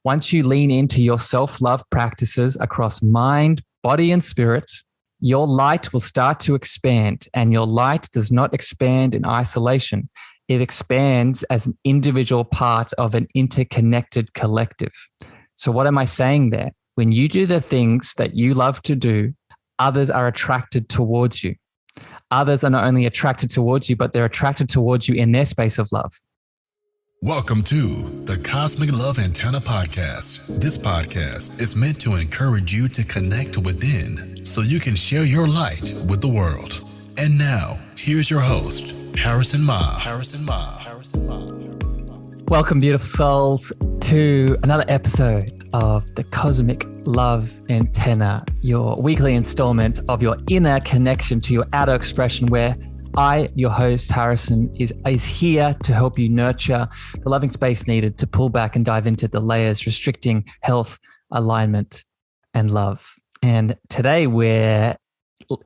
Once you lean into your self-love practices across mind, body, and spirit, your light will start to expand, and your light does not expand in isolation. It expands as an individual part of an interconnected collective. So what am I saying there? When you do the things that you love to do, others are attracted towards you. Others are not only attracted towards you, but they're attracted towards you in their space of love. Welcome to the Cosmic Love Antenna Podcast. This podcast is meant to encourage you to connect within so you can share your light with the world. And now, here's your host, Harrison Ma. Welcome, beautiful souls, to another episode of the Cosmic Love Antenna, your weekly installment of your inner connection to your outer expression, where I, your host, Harrison, is here to help you nurture the loving space needed to pull back and dive into the layers restricting health, alignment, and love. And today we're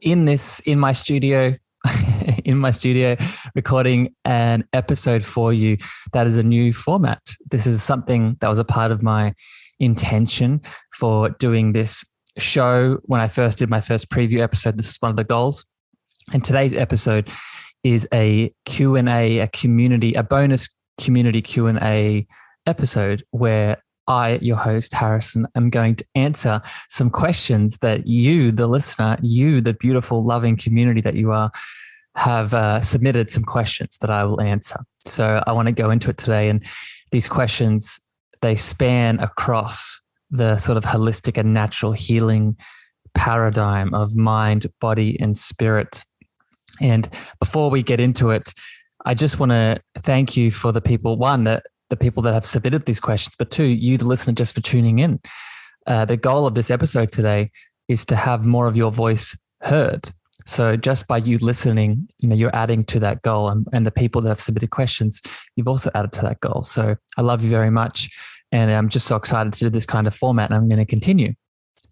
in my studio, recording an episode for you that is a new format. This is something that was a part of my intention for doing this show when I first did my first preview episode. This is one of the goals. And today's episode is a Q&A, a bonus community Q&A episode where I, your host, Harrison, am going to answer some questions that you, the listener, you, the beautiful, loving community that you are, have submitted some questions that I will answer. So I want to go into it today. And these questions, they span across the sort of holistic and natural healing paradigm of mind, body, and spirit. And before we get into it, I just want to thank you for the people, the people that have submitted these questions, but two, you, the listener, just for tuning in. The goal of this episode today is to have more of your voice heard. So just by you listening, you're adding to that goal, and the people that have submitted questions, you've also added to that goal. So I love you very much. And I'm just so excited to do this kind of format, and I'm going to continue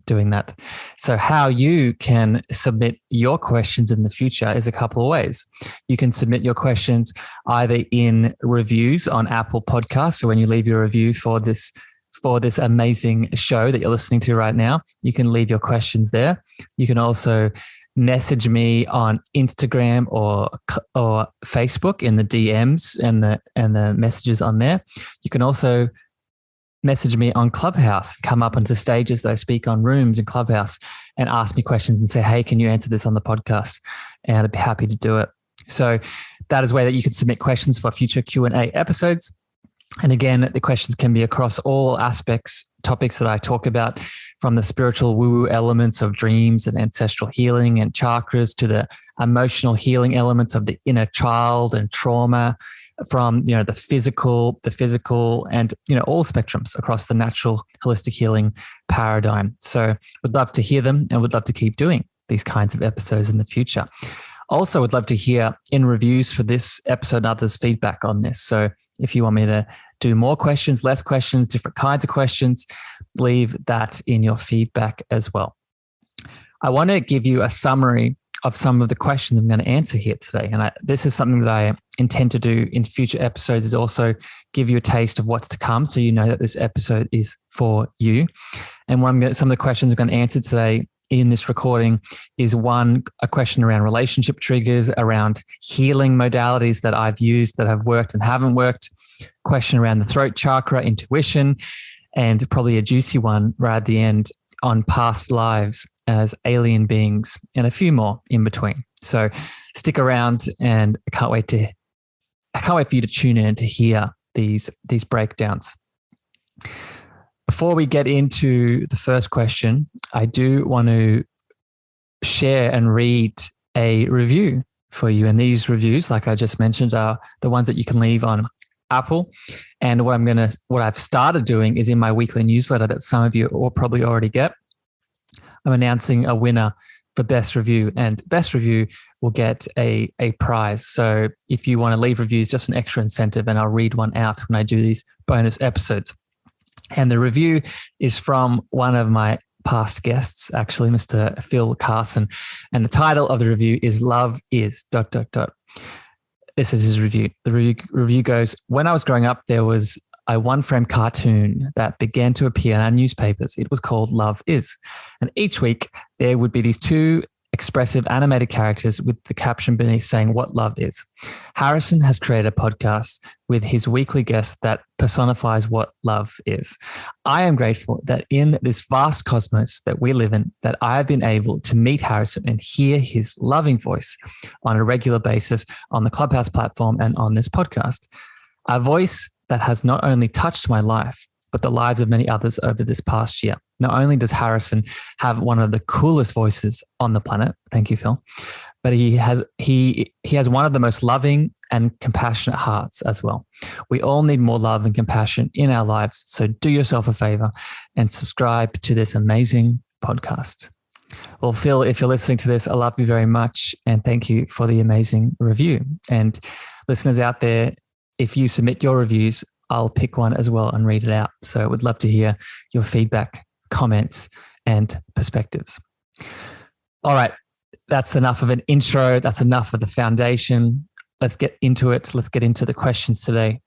doing that. So how you can submit your questions in the future is a couple of ways. You can submit your questions either in reviews on Apple Podcasts. So when you leave your review for this amazing show that you're listening to right now, you can leave your questions there. You can also message me on Instagram or Facebook in the DMs and the messages on there. You can also message me on Clubhouse, come up onto stages that I speak on, rooms in Clubhouse, and ask me questions and say, hey, can you answer this on the podcast? And I'd be happy to do it. So that is a way that you can submit questions for future Q&A episodes. And again, the questions can be across all aspects, topics that I talk about, from the spiritual woo-woo elements of dreams and ancestral healing and chakras to the emotional healing elements of the inner child and trauma, from the physical and all spectrums across the natural holistic healing paradigm. So would love to hear them, and would love to keep doing these kinds of episodes in the future. Also would love to hear in reviews for this episode and others feedback on this. So if you want me to do more questions, less questions, different kinds of questions, leave that in your feedback as well. I want to give you a summary of some of the questions I'm going to answer here today. And this is something that I intend to do in future episodes, is also give you a taste of what's to come, so you know that this episode is for you. And some of the questions I'm going to answer today in this recording is a question around relationship triggers, around healing modalities that I've used that have worked and haven't worked, question around the throat chakra, intuition, and probably a juicy one right at the end on past lives as alien beings, and a few more in between. So stick around, and I can't wait for you to tune in to hear these breakdowns. Before we get into the first question, I do want to share and read a review for you. And these reviews, like I just mentioned, are the ones that you can leave on Apple. And what I've started doing is in my weekly newsletter that some of you will probably already get, I'm announcing a winner for best review, and best review will get a prize. So if you want to leave reviews, just an extra incentive, and I'll read one out when I do these bonus episodes. And the review is from one of my past guests, actually, Mr. Phil Carson. And the title of the review is Love is ... This is his review. The review goes, when I was growing up, there was a one-frame cartoon that began to appear in our newspapers. It was called Love Is. And each week, there would be these two expressive animated characters with the caption beneath saying what love is. Harrison has created a podcast with his weekly guest that personifies what love is. I am grateful that in this vast cosmos that we live in, that I have been able to meet Harrison and hear his loving voice on a regular basis on the Clubhouse platform and on this podcast. A voice that has not only touched my life, but the lives of many others over this past year. Not only does Harrison have one of the coolest voices on the planet, thank you, Phil, but he has one of the most loving and compassionate hearts as well. We all need more love and compassion in our lives, so do yourself a favor and subscribe to this amazing podcast. Well, Phil, if you're listening to this, I love you very much, and thank you for the amazing review. And listeners out there, if you submit your reviews, I'll pick one as well and read it out. So I would love to hear your feedback, comments, and perspectives. All right, that's enough of an intro. That's enough of the foundation. Let's get into it. Let's get into the questions today.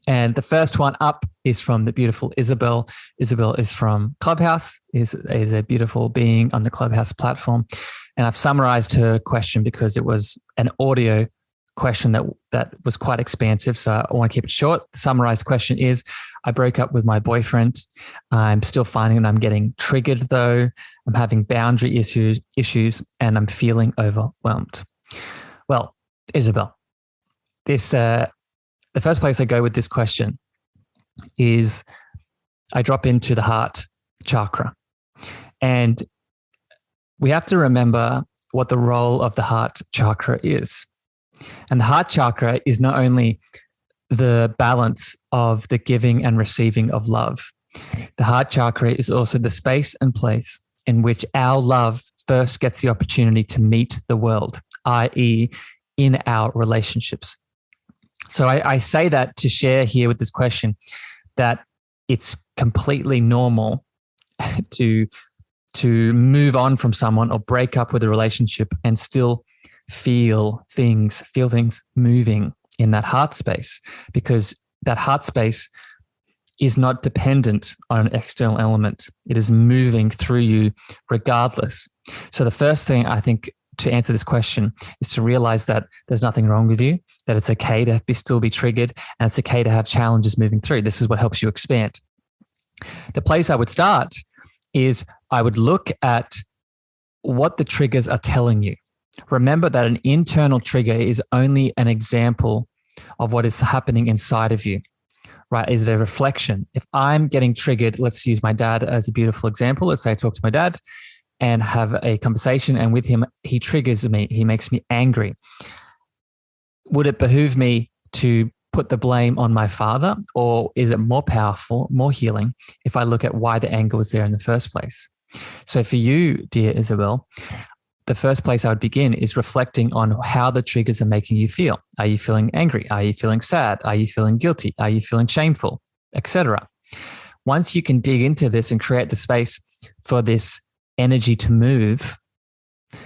And the first one up is from the beautiful Isabel. Isabel is from Clubhouse, is a beautiful being on the Clubhouse platform. And I've summarized her question because it was an audio question that was quite expansive. So I want to keep it short. The summarized question is, I broke up with my boyfriend. I'm still finding that I'm getting triggered though. I'm having boundary issues, and I'm feeling overwhelmed. Well, Isabel, the first place I go with this question is I drop into the heart chakra. And we have to remember what the role of the heart chakra is. And the heart chakra is not only the balance of the giving and receiving of love. The heart chakra is also the space and place in which our love first gets the opportunity to meet the world, i.e., in our relationships. So I say that to share here with this question that it's completely normal to move on from someone or break up with a relationship and still feel things moving in that heart space, because that heart space is not dependent on an external element. It is moving through you regardless. So the first thing I think to answer this question is to realize that there's nothing wrong with you, that it's okay to still be triggered, and it's okay to have challenges moving through. This is what helps you expand. The place I would start is I would look at what the triggers are telling you. Remember that an internal trigger is only an example of what is happening inside of you, right? Is it a reflection? If I'm getting triggered, let's use my dad as a beautiful example. Let's say I talk to my dad and have a conversation, and with him, he triggers me. He makes me angry. Would it behoove me to put the blame on my father, or is it more powerful, more healing if I look at why the anger was there in the first place? So for you, dear Isabel, the first place I would begin is reflecting on how the triggers are making you feel. Are you feeling angry? Are you feeling sad? Are you feeling guilty? Are you feeling shameful, etc.? Once you can dig into this and create the space for this energy to move,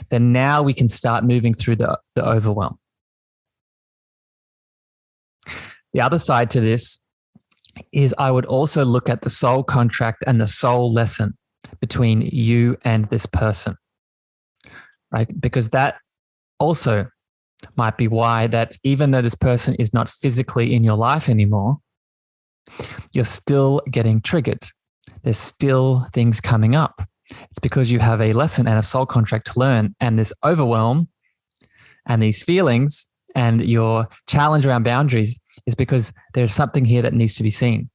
then now we can start moving through the overwhelm. The other side to this is I would also look at the soul contract and the soul lesson between you and this person. Right? Because that also might be why that even though this person is not physically in your life anymore, you're still getting triggered. There's still things coming up. It's because you have a lesson and a soul contract to learn, and this overwhelm and these feelings and your challenge around boundaries is because there's something here that needs to be seen.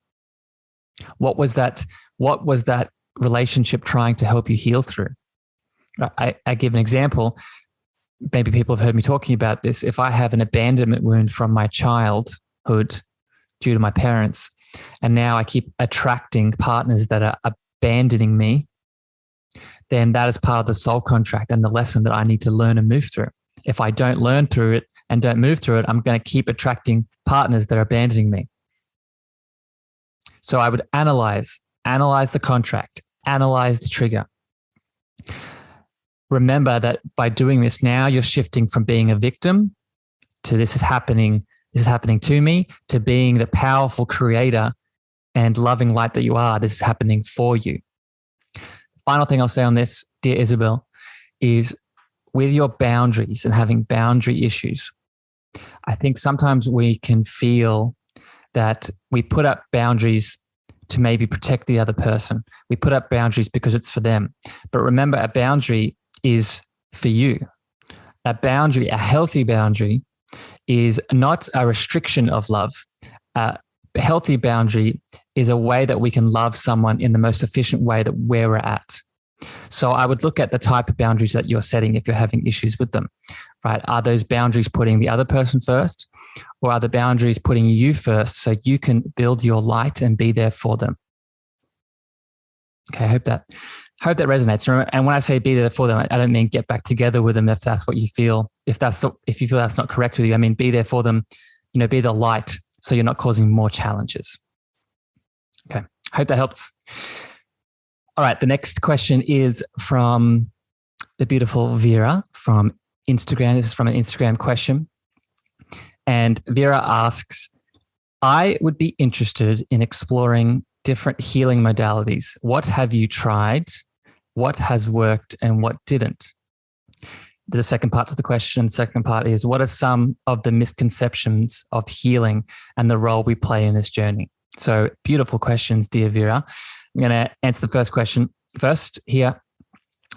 What was that relationship trying to help you heal through? I give an example. Maybe people have heard me talking about this. If I have an abandonment wound from my childhood due to my parents, and now I keep attracting partners that are abandoning me, then that is part of the soul contract and the lesson that I need to learn and move through. If I don't learn through it and don't move through it, I'm going to keep attracting partners that are abandoning me. So I would analyze the contract, analyze the trigger. Remember that by doing this now, you're shifting from being a victim to this is happening This is happening to me, to being the powerful creator and loving light that you are. This is happening for you. Final thing I'll say on this, dear Isabel, is with your boundaries and having boundary issues, I think sometimes we can feel that we put up boundaries to maybe protect the other person. We put up boundaries because it's for them. But remember, a boundary is for you. A boundary, a healthy boundary, is not a restriction of love. A healthy boundary is a way that we can love someone in the most efficient way that where we're at. So I would look at the type of boundaries that you're setting if you're having issues with them, right? Are those boundaries putting the other person first, or are the boundaries putting you first so you can build your light and be there for them? Okay, I hope that resonates. And when I say be there for them, I don't mean get back together with them if that's what you feel. If you feel that's not correct with you, I mean be there for them. Be the light so you're not causing more challenges. Okay, I hope that helps. All right, the next question is from the beautiful Vera from Instagram. This is from an Instagram question. And Vera asks, I would be interested in exploring different healing modalities. What have you tried? What has worked and what didn't? The second part to the question, the second part is, what are some of the misconceptions of healing and the role we play in this journey? So beautiful questions, dear Vera. I'm going to answer the first question first here.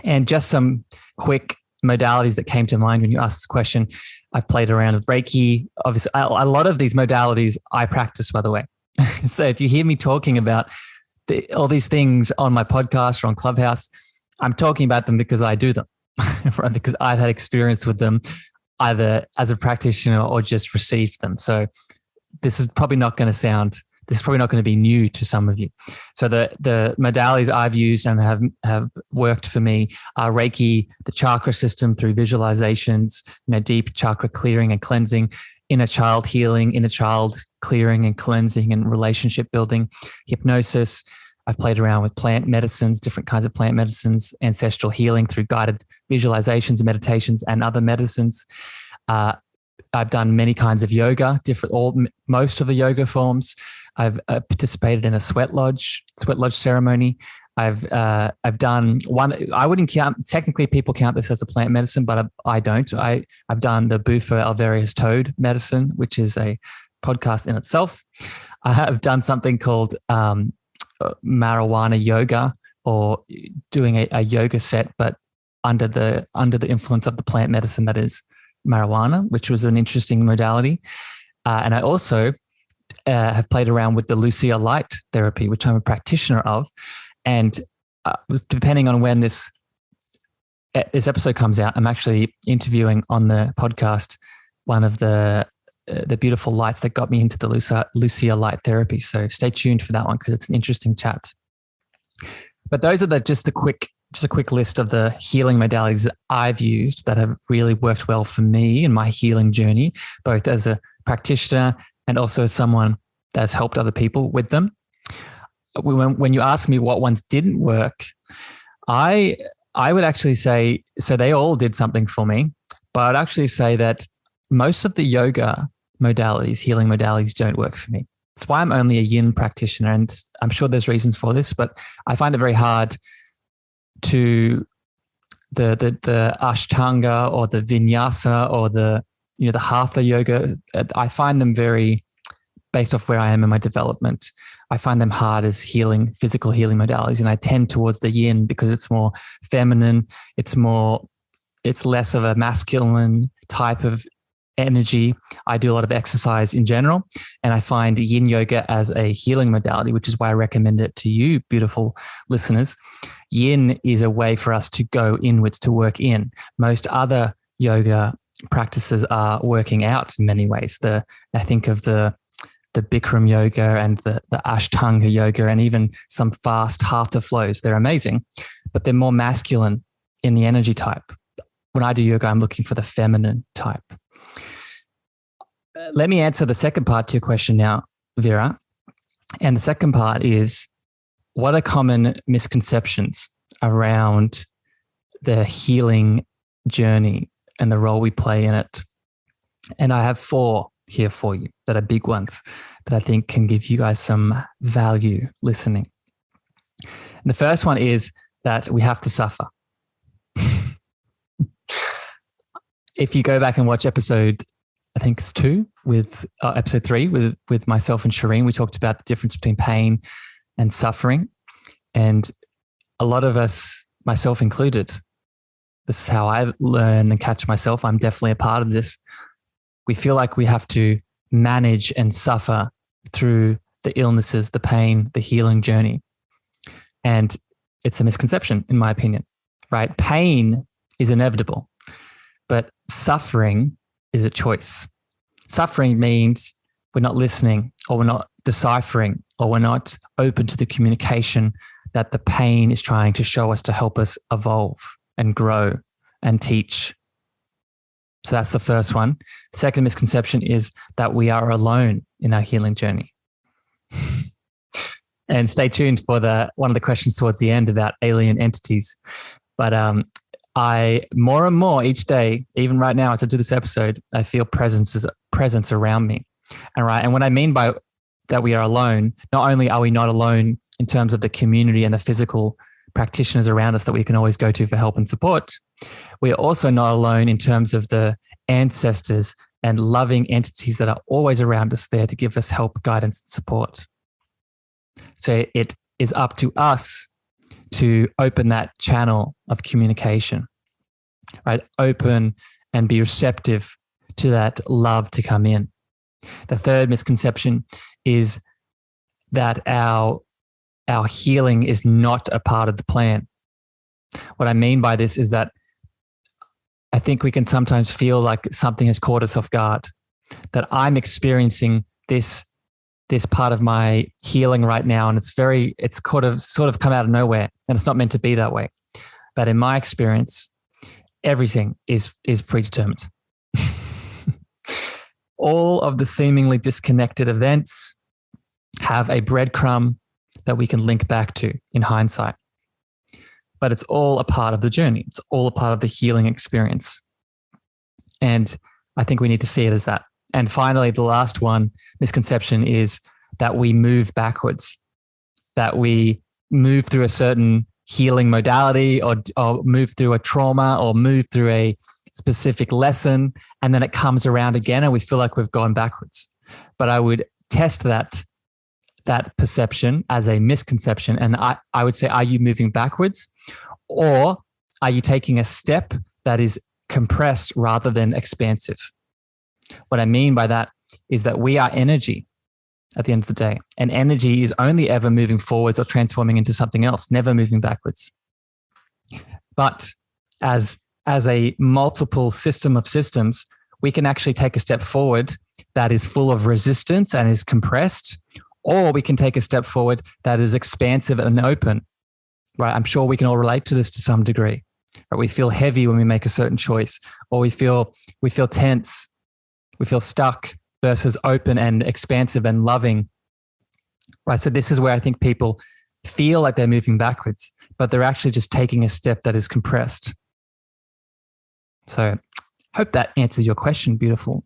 And just some quick modalities that came to mind when you asked this question. I've played around with Reiki. Obviously, a lot of these modalities I practice, by the way. So if you hear me talking about all these things on my podcast or on Clubhouse, I'm talking about them because I do them, right? Because I've had experience with them either as a practitioner or just received them. So this is probably not going to be new to some of you. So the modalities I've used and have worked for me are Reiki, the chakra system through visualizations, deep chakra clearing and cleansing, inner child healing, inner child clearing and cleansing and relationship building, hypnosis. I've played around with plant medicines, different kinds of plant medicines, ancestral healing through guided visualizations, meditations, and other medicines. I've done many kinds of yoga, most of the yoga forms. I've participated in a sweat lodge ceremony. I've done one. I wouldn't count. Technically, people count this as a plant medicine, but I don't. I've done the Bufo alvarius toad medicine, which is a podcast in itself. I have done something called marijuana yoga, or doing a yoga set, but under the influence of the plant medicine that is marijuana, which was an interesting modality. And I also have played around with the Lucia light therapy, which I'm a practitioner of. And depending on when this episode comes out, I'm actually interviewing on the podcast one of the beautiful lights that got me into the Lucia light therapy. So stay tuned for that one because it's an interesting chat. But those are just a quick list of the healing modalities that I've used that have really worked well for me in my healing journey, both as a practitioner and also as someone that's helped other people with them. When you ask me what ones didn't work, I would actually say, so they all did something for me, but I'd actually say that most of the yoga modalities, healing modalities, don't work for me. That's why I'm only a yin practitioner, and I'm sure there's reasons for this, but I find it very hard to the Ashtanga or the Vinyasa or the Hatha yoga. I find them very, based off where I am in my development, I find them hard as physical healing modalities, and I tend towards the yin because it's more feminine. It's less of a masculine type of energy. I do a lot of exercise in general, and I find yin yoga as a healing modality, which is why I recommend it to you, beautiful listeners. Yin is a way for us to go inwards, to work in. Most other yoga practices are working out in many ways. I think of the Bikram yoga and the Ashtanga yoga, and even some fast hatha flows. They're amazing, but they're more masculine in the energy type. When I do yoga, I'm looking for the feminine type. Let me answer the second part to your question now, Vera. And the second part is, what are common misconceptions around the healing journey and the role we play in it? And I have four here for you that are big ones that I think can give you guys some value listening. And the first one is that we have to suffer. If you go back and watch episode, I think it's 2 with episode 3 with myself and Shireen, we talked about the difference between pain and suffering. And a lot of us, myself included, this is how I learn and catch myself. I'm definitely a part of this. We feel like we have to manage and suffer through the illnesses, the pain, the healing journey. And it's a misconception, in my opinion, right? Pain is inevitable, but suffering is a choice. Suffering means we're not listening, or we're not deciphering, or we're not open to the communication that the pain is trying to show us to help us evolve and grow and teach. So that's the first one. Second misconception is that we are alone in our healing journey. And stay tuned for one of the questions towards the end about alien entities. But I more and more each day, even right now as I do this episode, I feel presence around me. And what I mean by that we are alone, not only are we not alone in terms of the community and the physical practitioners around us that we can always go to for help and support, we are also not alone in terms of the ancestors and loving entities that are always around us there to give us help, guidance, and support. So it is up to us to open that channel of communication, right? Open and be receptive to that love to come in. The third misconception is that our healing is not a part of the plan. What I mean by this is that I think we can sometimes feel like something has caught us off guard, that I'm experiencing this part of my healing right now, and it's sort of come out of nowhere, and it's not meant to be that way. But in my experience, everything is predetermined. All of the seemingly disconnected events have a breadcrumb that we can link back to in hindsight. But it's all a part of the journey. It's all a part of the healing experience. And I think we need to see it as that. And finally, the last one, misconception, is that we move backwards, that we move through a certain healing modality or move through a trauma or move through a specific lesson, and then it comes around again and we feel like we've gone backwards. But I would test that perception as a misconception. And I would say, are you moving backwards, or are you taking a step that is compressed rather than expansive? What I mean by that is that we are energy at the end of the day, and energy is only ever moving forwards or transforming into something else, never moving backwards. But as a multiple system of systems, we can actually take a step forward that is full of resistance and is compressed, or we can take a step forward that is expansive and open, right? I'm sure we can all relate to this to some degree. Right? We feel heavy when we make a certain choice, or we feel tense, we feel stuck, versus open and expansive and loving, right? So this is where I think people feel like they're moving backwards, but they're actually just taking a step that is compressed. So hope that answers your question, beautiful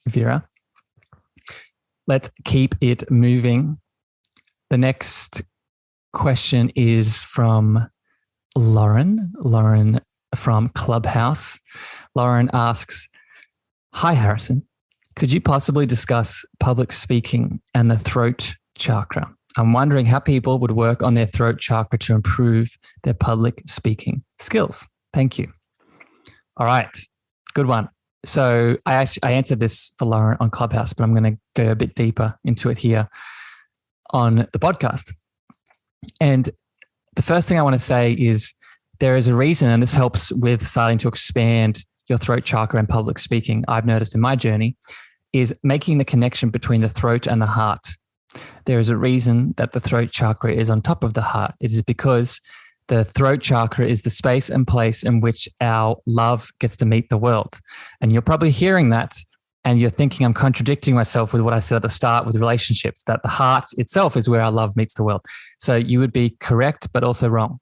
Vera. Let's keep it moving. The next question is from Lauren from Clubhouse. Lauren asks, "Hi, Harrison. Could you possibly discuss public speaking and the throat chakra? I'm wondering how people would work on their throat chakra to improve their public speaking skills. Thank you." All right. Good one. So I answered this for Lauren on Clubhouse, but I'm going to go a bit deeper into it here on the podcast. And the first thing I want to say is there is a reason, and this helps with starting to expand your throat chakra and public speaking, I've noticed in my journey, is making the connection between the throat and the heart. There is a reason that the throat chakra is on top of the heart. It is because the throat chakra is the space and place in which our love gets to meet the world. And you're probably hearing that and you're thinking I'm contradicting myself with what I said at the start with relationships, that the heart itself is where our love meets the world. So you would be correct, but also wrong.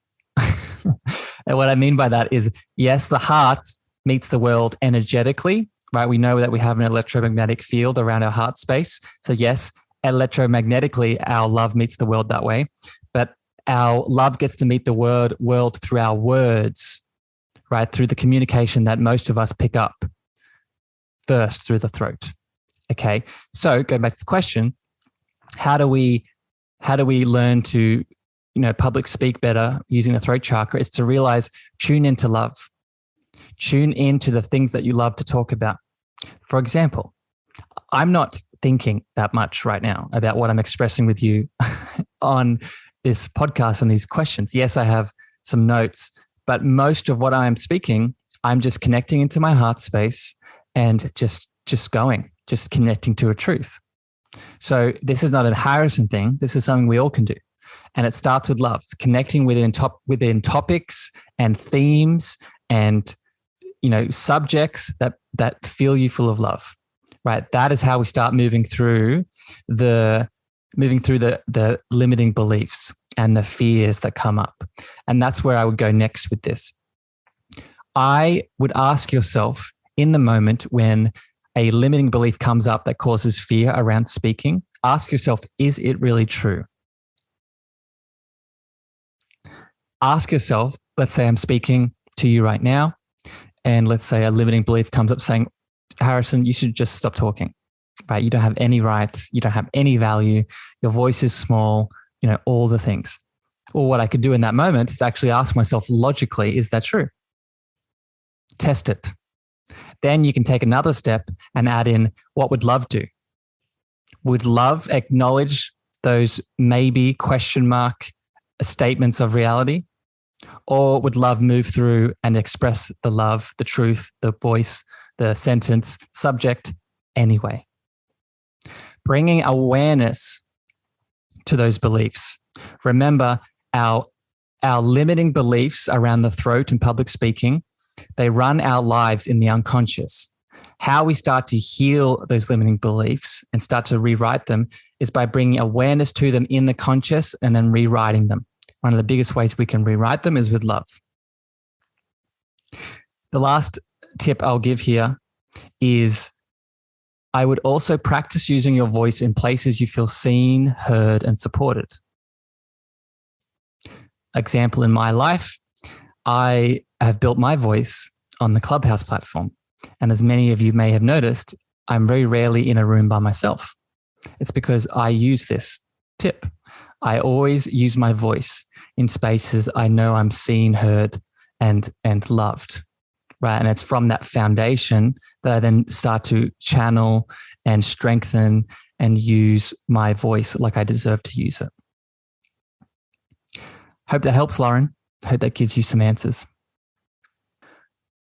And what I mean by that is, yes, the heart meets the world energetically right? We know that we have an electromagnetic field around our heart space. So yes, electromagnetically, our love meets the world that way, but our love gets to meet the world through our words, right? Through the communication that most of us pick up first through the throat. Okay. So going back to the question, how do we learn to, public speak better using the throat chakra? It's to realize, tune into love. Tune into the things that you love to talk about. For example, I'm not thinking that much right now about what I'm expressing with you on this podcast and these questions. Yes, I have some notes, but most of what I'm speaking, I'm just connecting into my heart space and just connecting to a truth. So this is not a Harrison thing. This is something we all can do. And it starts with love, connecting within topics and themes and, subjects that feel you full of love, right? That is how we start moving through the limiting beliefs and the fears that come up. And that's where I would go next with this. I would ask yourself in the moment when a limiting belief comes up that causes fear around speaking, ask yourself, is it really true? Ask yourself, let's say I'm speaking to you right now, and let's say a limiting belief comes up saying, Harrison, you should just stop talking, right? You don't have any right. You don't have any value. Your voice is small, all the things. Or what I could do in that moment is actually ask myself logically, is that true? Test it. Then you can take another step and add in, what would love do? Would love acknowledge those maybe question mark statements of reality? Or would love move through and express the love, the truth, the voice, the sentence, subject anyway? Bringing awareness to those beliefs. Remember, our limiting beliefs around the throat and public speaking, they run our lives in the unconscious. How we start to heal those limiting beliefs and start to rewrite them is by bringing awareness to them in the conscious and then rewriting them. One of the biggest ways we can rewrite them is with love. The last tip I'll give here is I would also practice using your voice in places you feel seen, heard, and supported. Example, in my life, I have built my voice on the Clubhouse platform. And as many of you may have noticed, I'm very rarely in a room by myself. It's because I use this tip. I always use my voice in spaces I know I'm seen, heard, and loved, right? And it's from that foundation that I then start to channel and strengthen and use my voice like I deserve to use it. Hope that helps, Lauren. Hope that gives you some answers.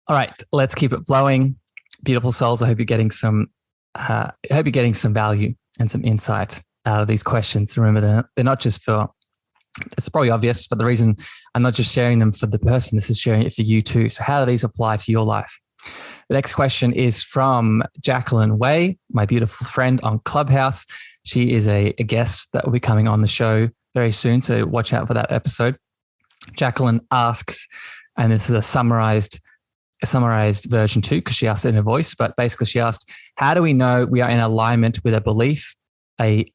All right, let's keep it flowing. Beautiful souls, I hope you're getting some value and some insight out of these questions. Remember, they're not just for, it's probably obvious, but the reason I'm not just sharing them for the person, this is sharing it for you too. So how do these apply to your life? The next question is from Jacqueline Way, my beautiful friend on Clubhouse. She is a guest that will be coming on the show very soon, so watch out for that episode. Jacqueline asks, and this is a summarized version too, because she asked it in her voice, but basically she asked, how do we know we are in alignment with a belief,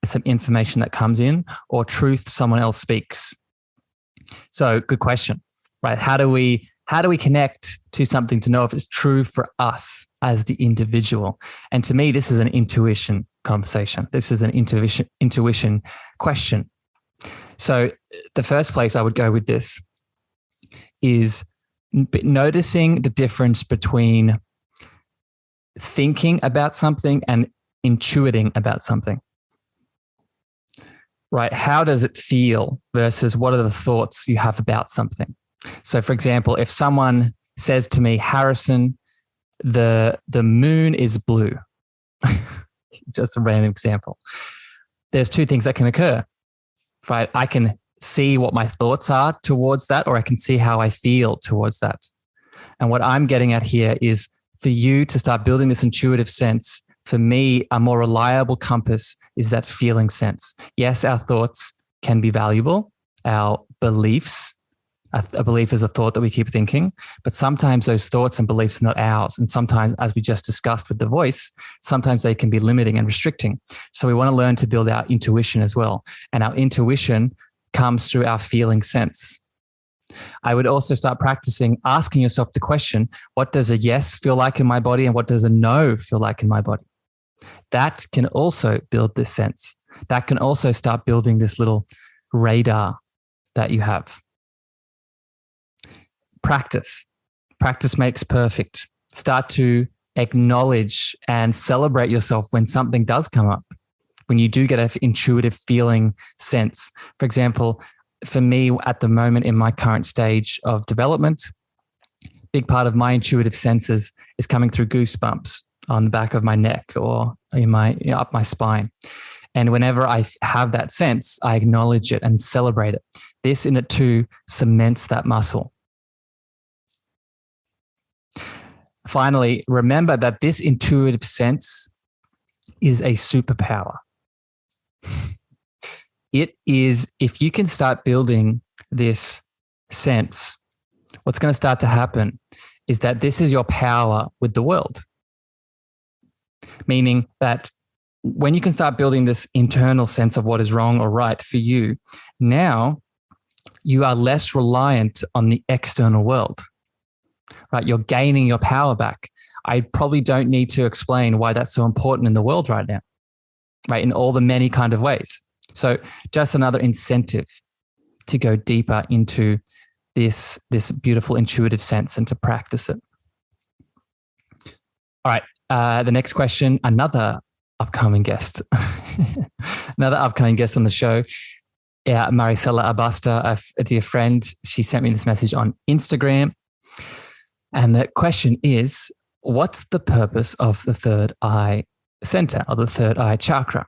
some information that comes in, or truth someone else speaks? So good question, right? How do we connect to something to know if it's true for us as the individual? And to me, this is an intuition conversation. This is an intuition question. So the first place I would go with this is noticing the difference between thinking about something and intuiting about something. Right? How does it feel versus what are the thoughts you have about something? So for example, if someone says to me, Harrison, the moon is blue, just a random example, there's two things that can occur, right? I can see what my thoughts are towards that, or I can see how I feel towards that. And what I'm getting at here is for you to start building this intuitive sense. For me, a more reliable compass is that feeling sense. Yes, our thoughts can be valuable. Our beliefs A belief is a thought that we keep thinking, but sometimes those thoughts and beliefs are not ours. And sometimes, as we just discussed with the voice, sometimes they can be limiting and restricting. So we want to learn to build our intuition as well. And our intuition comes through our feeling sense. I would also start practicing asking yourself the question, what does a yes feel like in my body and what does a no feel like in my body? That can also build this sense. That can also start building this little radar that you have. Practice. Practice makes perfect. Start to acknowledge and celebrate yourself when something does come up, when you do get an intuitive feeling sense. For example, for me at the moment in my current stage of development, big part of my intuitive senses is coming through goosebumps on the back of my neck or in up my spine. And whenever I have that sense, I acknowledge it and celebrate it. This in it too cements that muscle. Finally, remember that this intuitive sense is a superpower. It is, if you can start building this sense, what's going to start to happen is that this is your power with the world. Meaning that when you can start building this internal sense of what is wrong or right for you, now you are less reliant on the external world. Right? You're gaining your power back. I probably don't need to explain why that's so important in the world right now, right? In all the many kind of ways. So just another incentive to go deeper into this beautiful intuitive sense and to practice it. All right. The next question, another upcoming guest, another upcoming guest on the show. Yeah, Maricela Abasta, a dear friend. She sent me this message on Instagram. And the question is, what's the purpose of the third eye center or the third eye chakra?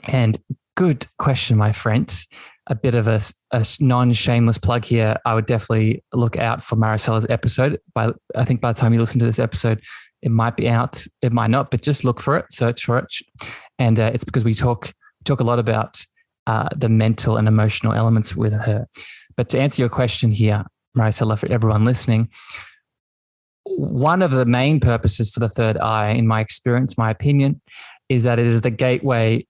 And good question, my friend. A bit of a non-shameless plug here. I would definitely look out for Maricela's episode. I think by the time you listen to this episode, it might be out. It might not, but just look for it, search for it. And it's because we talk a lot about the mental and emotional elements with her. But to answer your question here, Maricela, for everyone listening, one of the main purposes for the third eye, in my experience, my opinion, is that it is the gateway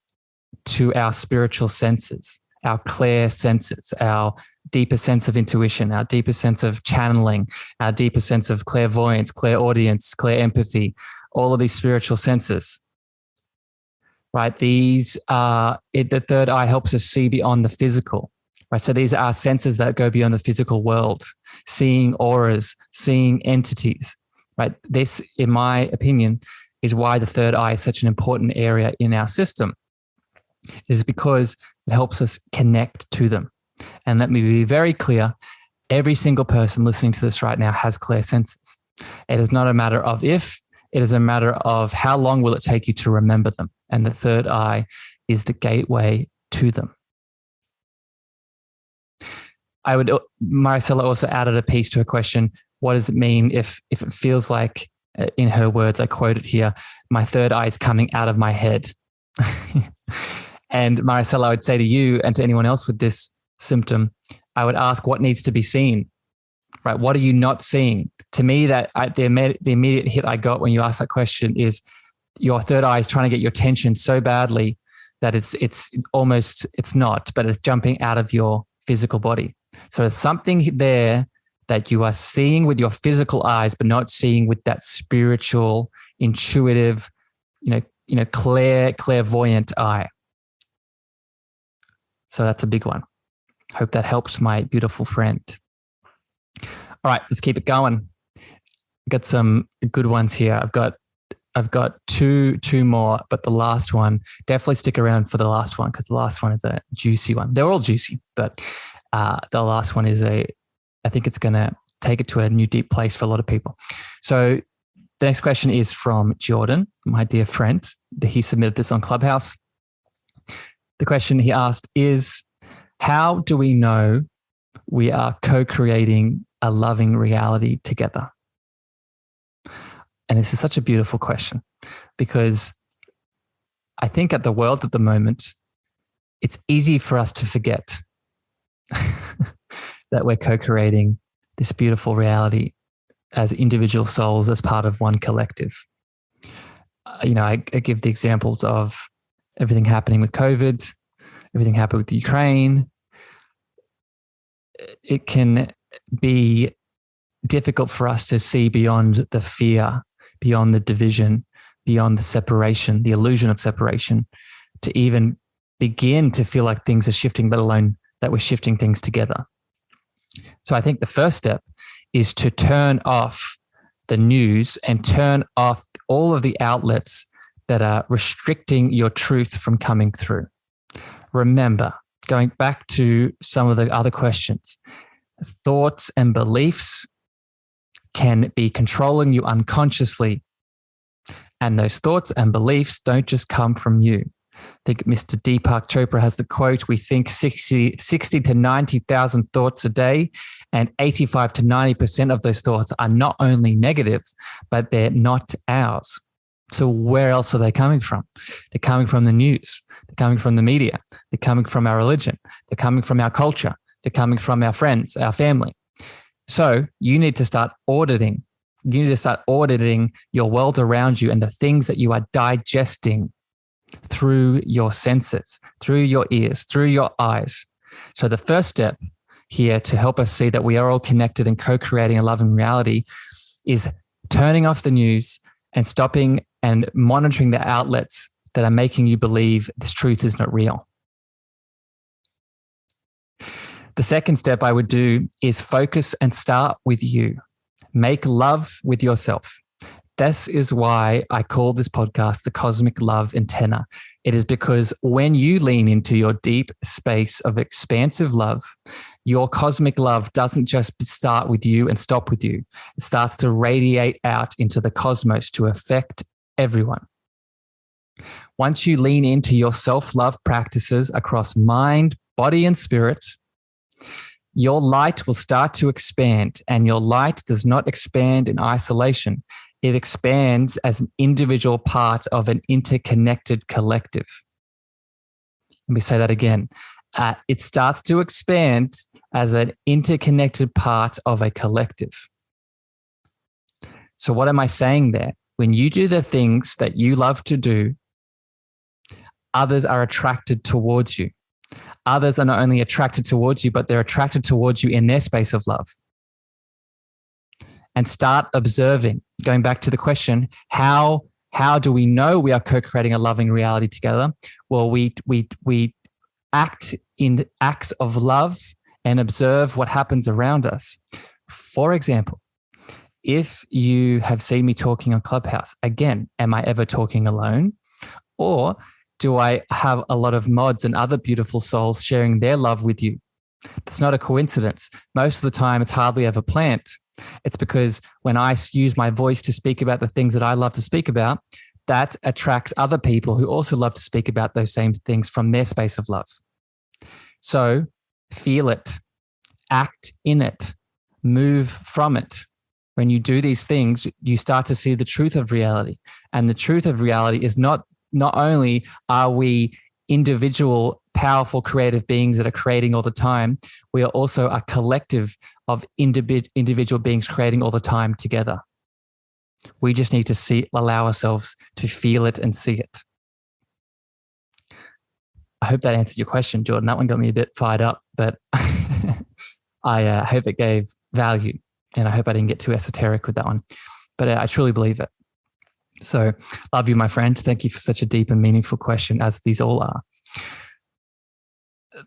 to our spiritual senses, our clear senses, our deeper sense of intuition, our deeper sense of channeling, our deeper sense of clairvoyance, clairaudience, clear empathy, all of these spiritual senses. Right? These are the third eye helps us see beyond the physical. Right? So these are senses that go beyond the physical world, seeing auras, seeing entities. Right? This, in my opinion, is why the third eye is such an important area in our system. It is because it helps us connect to them. And let me be very clear, every single person listening to this right now has clear senses. It is not a matter of if, it is a matter of how long will it take you to remember them. And the third eye is the gateway to them. Maricela also added a piece to her question. What does it mean if it feels like, in her words, I quote it here, my third eye is coming out of my head? And Maricela, I would say to you and to anyone else with this symptom, I would ask what needs to be seen, right? What are you not seeing? To me, the immediate hit I got when you asked that question is your third eye is trying to get your attention so badly that it's not, but it's jumping out of your physical body. So there's something there that you are seeing with your physical eyes, but not seeing with that spiritual, intuitive, clairvoyant eye. So that's a big one. Hope that helps my beautiful friend. All right, let's keep it going. Got some good ones here. I've got two more, but the last one, definitely stick around for the last one because the last one is a juicy one. They're all juicy, but the last one is I think it's going to take it to a new deep place for a lot of people. So the next question is from Jordan, my dear friend. He submitted this on Clubhouse. The question he asked is, how do we know we are co-creating a loving reality together? And this is such a beautiful question because I think at the world at the moment, it's easy for us to forget. that we're co-creating this beautiful reality as individual souls as part of one collective. I give the examples of everything happening with COVID, everything happened with Ukraine. It can be difficult for us to see beyond the fear, beyond the division, beyond the separation, the illusion of separation, to even begin to feel like things are shifting, let alone that we're shifting things together. So I think the first step is to turn off the news and turn off all of the outlets that are restricting your truth from coming through. Remember, going back to some of the other questions, thoughts and beliefs can be controlling you unconsciously. And those thoughts and beliefs don't just come from you. I think Mr. Deepak Chopra has the quote, we think 60 to 90,000 thoughts a day, and 85 to 90% of those thoughts are not only negative, but they're not ours. So where else are they coming from? They're coming from the news. They're coming from the media. They're coming from our religion. They're coming from our culture. They're coming from our friends, our family. So you need to start auditing. You need to start auditing your world around you and the things that you are digesting through your senses, through your ears, through your eyes. So the first step here to help us see that we are all connected and co-creating a loving reality is turning off the news and stopping and monitoring the outlets that are making you believe this truth is not real. The second step I would do is focus and start with you. Make love with yourself. This is why I call this podcast the Cosmic Love Antenna. It is because when you lean into your deep space of expansive love, your cosmic love doesn't just start with you and stop with you. It starts to radiate out into the cosmos to affect everyone. Once you lean into your self-love practices across mind, body, and spirit, your light will start to expand, and your light does not expand in isolation. It expands as an individual part of an interconnected collective. Let me say that again. It starts to expand as an interconnected part of a collective. So what am I saying there? When you do the things that you love to do, others are attracted towards you. Others are not only attracted towards you, but they're attracted towards you in their space of love. And start observing. Going back to the question, how do we know we are co-creating a loving reality together? Well, we act in acts of love and observe what happens around us. For example, if you have seen me talking on Clubhouse, again, am I ever talking alone? Or do I have a lot of mods and other beautiful souls sharing their love with you? It's not a coincidence. Most of the time, it's hardly ever planned. It's because when I use my voice to speak about the things that I love to speak about, that attracts other people who also love to speak about those same things from their space of love. So feel it, act in it, move from it. When you do these things, you start to see the truth of reality. And the truth of reality is not only are we individual, powerful, creative beings that are creating all the time, we are also a collective of individual beings creating all the time together. We just need to allow ourselves to feel it and see it. I hope that answered your question, Jordan. That one got me a bit fired up, but I hope it gave value, and I hope I didn't get too esoteric with that one. But I truly believe it. So love you, my friend. Thank you for such a deep and meaningful question, as these all are.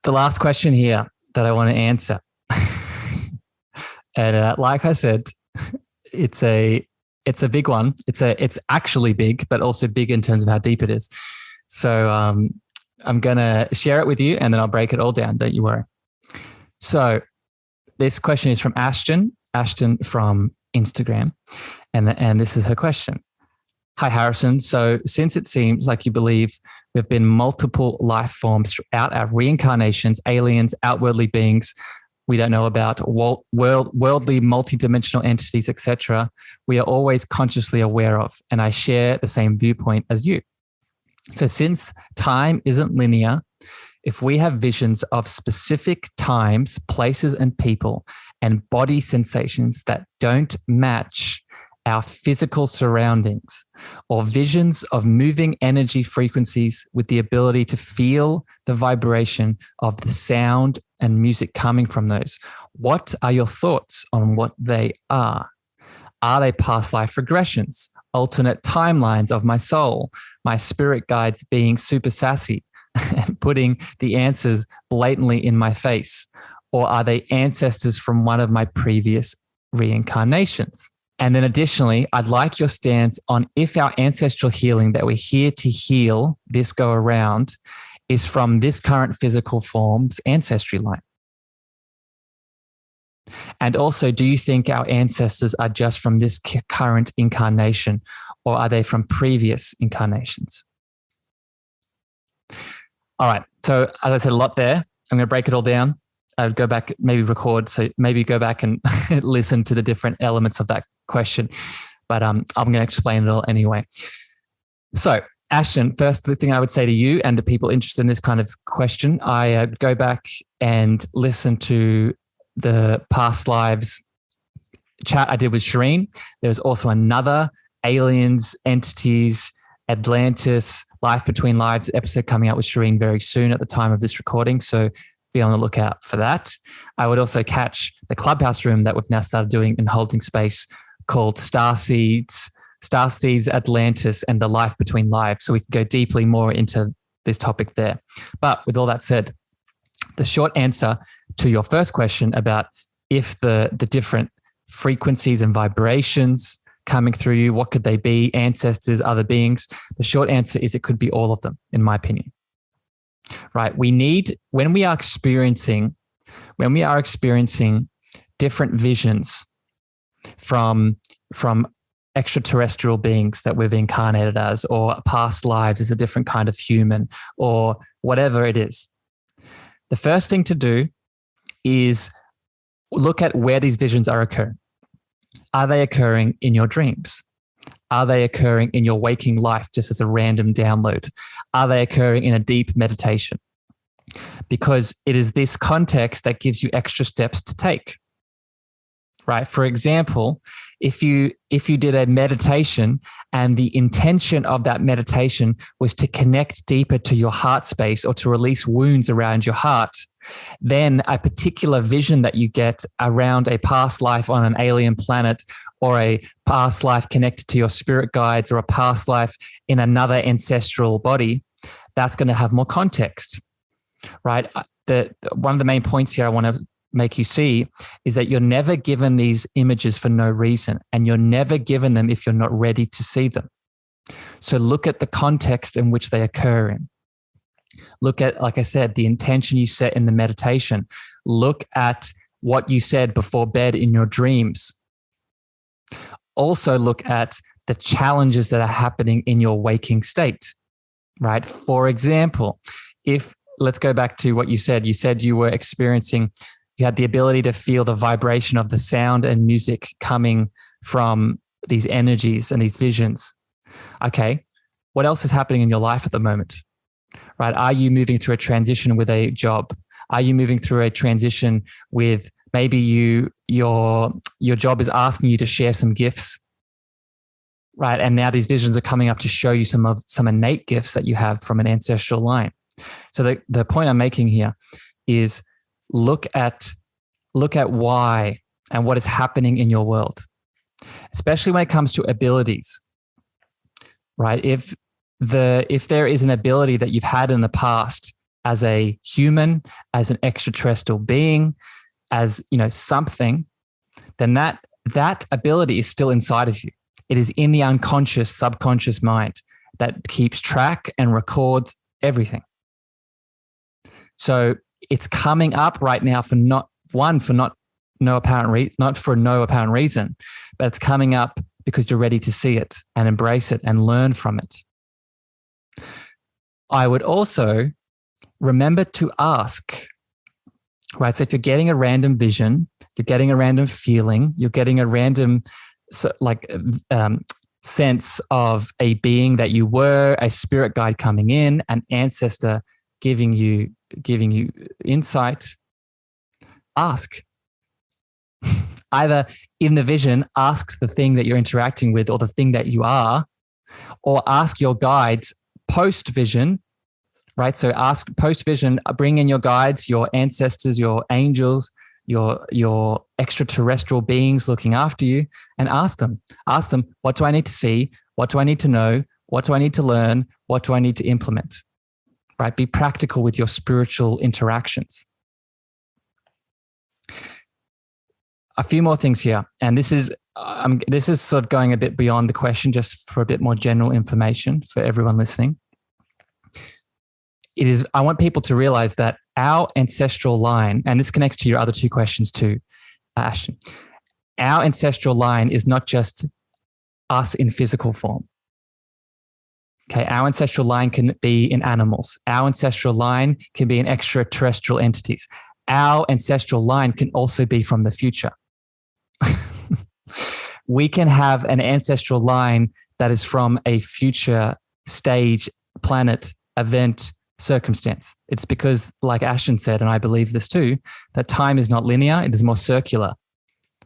The last question here that I want to answer. And like I said, it's a big one. It's actually big, but also big in terms of how deep it is. So I'm going to share it with you, and then I'll break it all down. Don't you worry. So this question is from Ashton from Instagram. And this is her question. Hi, Harrison. So since it seems like you believe we've been multiple life forms throughout our reincarnations, aliens, outwardly beings we don't know about, worldly, multidimensional entities, etc., we are always consciously aware of, and I share the same viewpoint as you. So since time isn't linear, if we have visions of specific times, places, and people and body sensations that don't match our physical surroundings, or visions of moving energy frequencies with the ability to feel the vibration of the sound and music coming from those, what are your thoughts on what they are? Are they past life regressions, alternate timelines of my soul, my spirit guides being super sassy and putting the answers blatantly in my face? Or are they ancestors from one of my previous reincarnations? And then additionally, I'd like your stance on if our ancestral healing that we're here to heal this go around is from this current physical form's ancestry line. And also, do you think our ancestors are just from this current incarnation, or are they from previous incarnations? All right. So as I said, a lot there. I'm going to break it all down. I'd go back, maybe record. So maybe go back and listen to the different elements of that question. But I'm going to explain it all anyway. So Ashton, first the thing I would say to you and to people interested in this kind of question, I go back and listen to the past lives chat I did with Shireen. There's also another aliens, entities, Atlantis, Life Between Lives episode coming out with Shireen very soon at the time of this recording. So be on the lookout for that. I would also catch the Clubhouse room that we've now started doing and holding space called Starseeds, Atlantis, and the Life Between Lives. So we can go deeply more into this topic there. But with all that said, the short answer to your first question about if the different frequencies and vibrations coming through you, what could they be? Ancestors, other beings? The short answer is it could be all of them, in my opinion. Right? We need, when we are experiencing different visions from extraterrestrial beings that we've incarnated as, or past lives as a different kind of human, or whatever it is, the first thing to do is look at where these visions are occurring. Are they occurring in your dreams? Are they occurring in your waking life just as a random download? Are they occurring in a deep meditation? Because it is this context that gives you extra steps to take. Right? For example, if you did a meditation and the intention of that meditation was to connect deeper to your heart space or to release wounds around your heart, then a particular vision that you get around a past life on an alien planet, or a past life connected to your spirit guides, or a past life in another ancestral body, that's going to have more context, right? One of the main points here I want to make you see is that you're never given these images for no reason, and you're never given them if you're not ready to see them. So look at the context in which they occur in. Look at, like I said, the intention you set in the meditation. Look at what you said before bed in your dreams. Also look at the challenges that are happening in your waking state, right? For example, let's go back to what you said. You said you were experiencing, you had the ability to feel the vibration of the sound and music coming from these energies and these visions. Okay, what else is happening in your life at the moment? Right? Are you moving through a transition with a job? Are you moving through a transition with maybe your job is asking you to share some gifts, right? And now these visions are coming up to show you some innate gifts that you have from an ancestral line. So the point I'm making here is look at why and what is happening in your world, especially when it comes to abilities, right? If there is an ability that you've had in the past as a human, as an extraterrestrial being, as something, then that ability is still inside of you. It is in the unconscious, subconscious mind that keeps track and records everything. So it's coming up right now for no apparent reason, but it's coming up because you're ready to see it and embrace it and learn from it. I would also remember to ask, right? So if you're getting a random vision, you're getting a random feeling, you're getting a random sense of a being that you were, a spirit guide coming in, an ancestor giving you giving you insight, ask. Either in the vision, ask the thing that you're interacting with or the thing that you are, or ask your guides post-vision, right? So ask post-vision, bring in your guides, your ancestors, your angels, your extraterrestrial beings looking after you, and ask them, what do I need to see? What do I need to know? What do I need to learn? What do I need to implement? Right? Be practical with your spiritual interactions. A few more things here, and this is sort of going a bit beyond the question, just for a bit more general information for everyone listening. I want people to realize that our ancestral line, and this connects to your other two questions too, Ashton. Our ancestral line is not just us in physical form. Okay, our ancestral line can be in animals. Our ancestral line can be in extraterrestrial entities. Our ancestral line can also be from the future. We can have an ancestral line that is from a future stage, planet, event, circumstance. It's because, like Ashton said, and I believe this too, that time is not linear, it is more circular.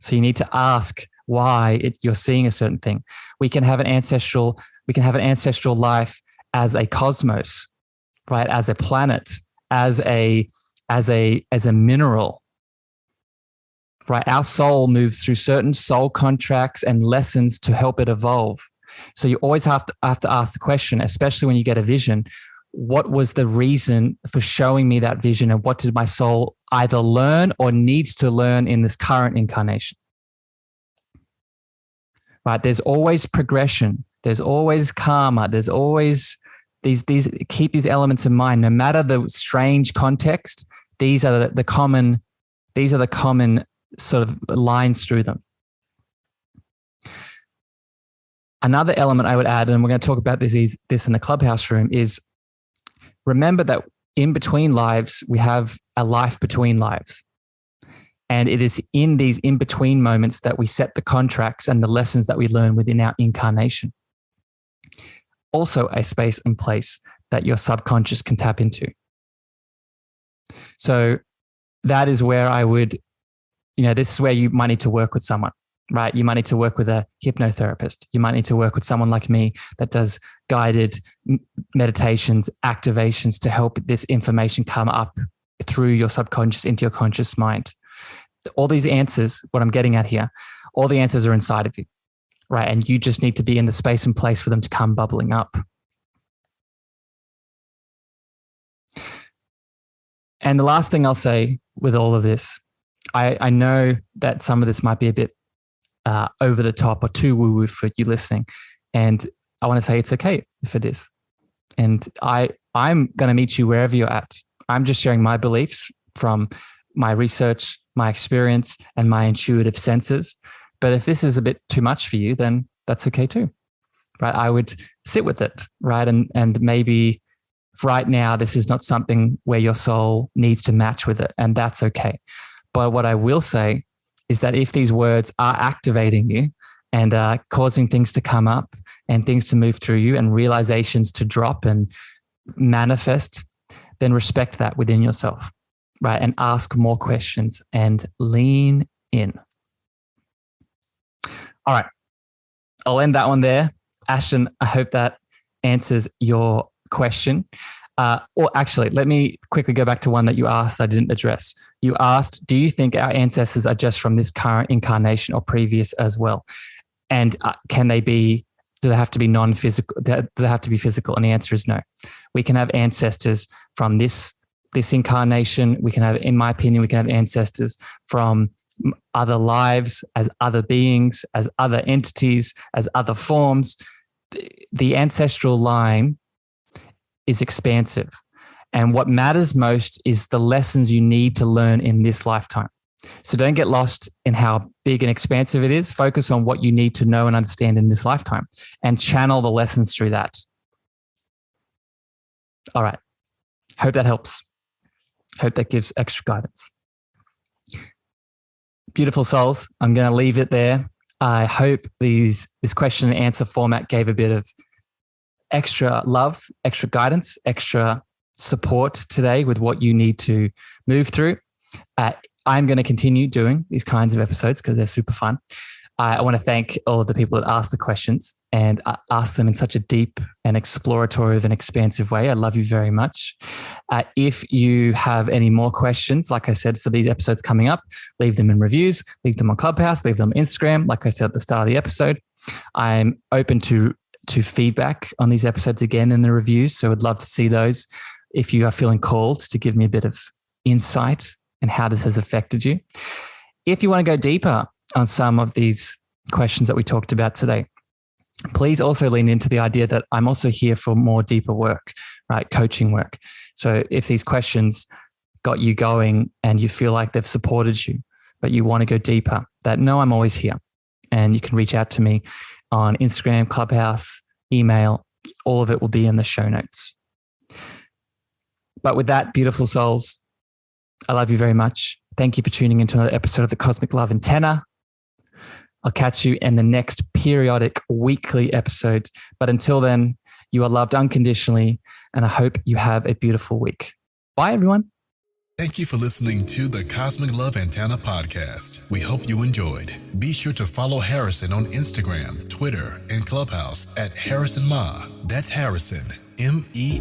So you need to ask why you're seeing a certain thing. We can have an ancestral life as a cosmos, right? As a planet, as a mineral. Right? Our soul moves through certain soul contracts and lessons to help it evolve. So you always have to ask the question, especially when you get a vision, what was the reason for showing me that vision, and what did my soul either learn or needs to learn in this current incarnation? Right? There's always progression. There's always karma. There's always keep these elements in mind. No matter the strange context, these are the common sort of lines through them. Another element I would add, and we're going to talk about this in the clubhouse room, is remember that in between lives, we have a life between lives. And it is in these in-between moments that we set the contracts and the lessons that we learn within our incarnation. Also a space and place that your subconscious can tap into. So that is where I would, this is where you might need to work with someone, right? You might need to work with a hypnotherapist. You might need to work with someone like me that does guided meditations, activations to help this information come up through your subconscious into your conscious mind. All these answers, what I'm getting at here, all the answers are inside of you, right? And you just need to be in the space and place for them to come bubbling up. And the last thing I'll say with all of this, I know that some of this might be a bit over the top or too woo-woo for you listening. And I want to say it's okay if it is. And I'm going to meet you wherever you're at. I'm just sharing my beliefs from my research, my experience, and my intuitive senses. But if this is a bit too much for you, then that's okay too, right? I would sit with it, right? And maybe right now, this is not something where your soul needs to match with it, and that's okay. But what I will say is that if these words are activating you and causing things to come up and things to move through you and realizations to drop and manifest, then respect that within yourself, right? And ask more questions and lean in. All right. I'll end that one there. Ashton, I hope that answers your question. Or actually, let me quickly go back to one that you asked I didn't address. You asked, do you think our ancestors are just from this current incarnation or previous as well? And do they have to be non-physical? Do they have to be physical? And the answer is no. We can have ancestors from this incarnation. We can have, in my opinion, we can have ancestors from other lives, as other beings, as other entities, as other forms. The ancestral line is expansive. And what matters most is the lessons you need to learn in this lifetime. So don't get lost in how big and expansive it is. Focus on what you need to know and understand in this lifetime and channel the lessons through that. All right. Hope that helps. Hope that gives extra guidance. Beautiful souls. I'm going to leave it there. I hope this question and answer format gave a bit of extra love, extra guidance, extra support today with what you need to move through. I'm going to continue doing these kinds of episodes because they're super fun. I want to thank all of the people that asked the questions and asked them in such a deep and exploratory and expansive way. I love you very much. If you have any more questions, like I said, for these episodes coming up, leave them in reviews, leave them on Clubhouse, leave them on Instagram. Like I said at the start of the episode, I'm open to feedback on these episodes again in the reviews. So I'd love to see those if you are feeling called to give me a bit of insight and how this has affected you. If you want to go deeper on some of these questions that we talked about today, please also lean into the idea that I'm also here for more deeper work, right? Coaching work. So if these questions got you going and you feel like they've supported you, but you want to go deeper, that no, I'm always here. And you can reach out to me on Instagram, Clubhouse, email. All of it will be in the show notes. But with that, beautiful souls, I love you very much. Thank you for tuning into another episode of the Cosmic Love Antenna. I'll catch you in the next periodic weekly episode. But until then, you are loved unconditionally, and I hope you have a beautiful week. Bye, everyone. Thank you for listening to the Cosmic Love Antenna podcast. We hope you enjoyed. Be sure to follow Harrison on Instagram, Twitter, and Clubhouse at Harrison Ma. That's Harrison, Meagher.